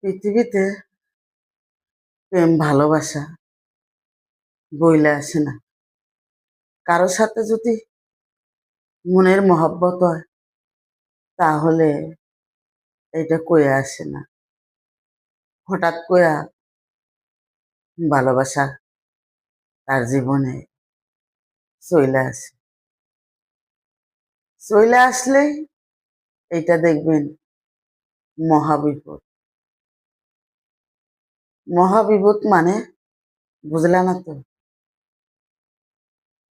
পৃথিবীতে প্রেম ভালোবাসা বইলে আসে না। কারো সাথে যদি মনের মহব্বত হয় তাহলে এটা কয়ে আসে না, হঠাৎ করে ভালোবাসা তার জীবনে চলে আসে। চলে আসলেই এটা দেখবেন মহাবিপদ। মহাবিপদ মানে বুঝলা না তো?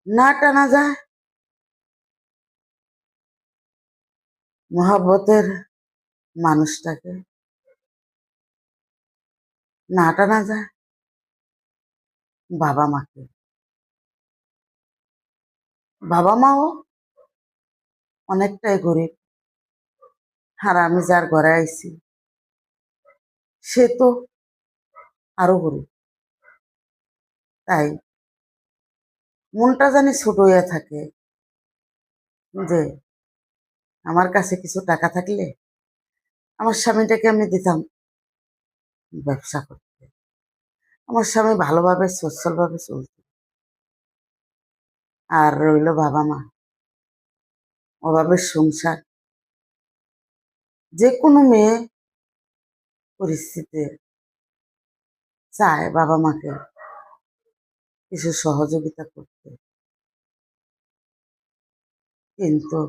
না টানা যায় মহাব্বতের মানুষটাকে, না টানা যায় বাবা মাকে। বাবা মাও অনেকটাই গরিব, আর আমি যার ঘরে আইছি সে তো আরো গরিব। তাই মনটা জানি ছোট হইয়া থাকে যে আমার কাছে কিছু টাকা থাকলে আমার স্বামীটাকে আমি দিতাম ব্যবসা করতে, আমার স্বামী ভালোভাবে সচ্ছলভাবে চলত। আর রইল বাবা মা, অভাবের সংসার। যে কোনো মেয়ে পরিস্থিতি চায় বাবা মাকে কিছু সহযোগিতা করতে, কিন্তু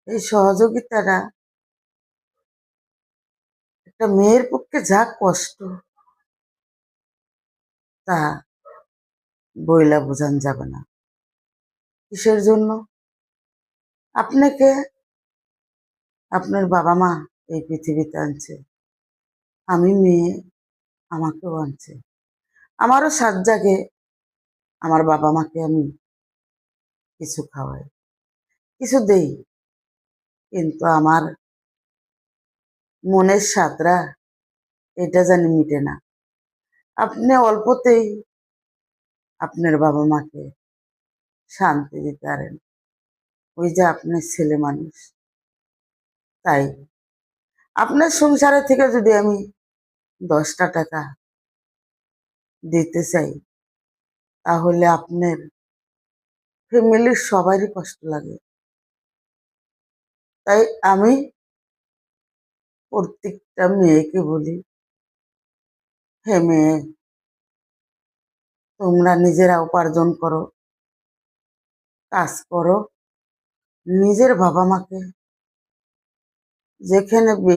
এই সহযোগিতাটা একটা মেয়ের পক্ষে যা কষ্ট তা বইলা বোঝান যাবে না। কিসের জন্য? আপনাকে আপনার বাবা মা এই পৃথিবীতে আনছে, আমি মেয়ে, আমাকেও আনছে। আমারও সাত জাগে আমার বাবা মাকে আমি কিছু খাওয়াই, কিছু দেই, কিন্তু আমার মনের স্বাদরা এটা জানি মিটে না। আপনি অল্পতেই আপনার বাবা মাকে শান্তি দিতে পারেন, ওই যে আপনার ছেলে মানুষ। তাই আপনার সংসারে থেকে যদি আমি 10টা টাকা দিতে চাই তাহলে আপনার ফ্যামিলির সবারই কষ্ট লাগে। তাই আমি প্রত্যেকটা মেয়েকে বলি, হে মেয়ে, তোমরা নিজেরা উপার্জন করো, কাজ করো, নিজের বাবা মাকে যেখানে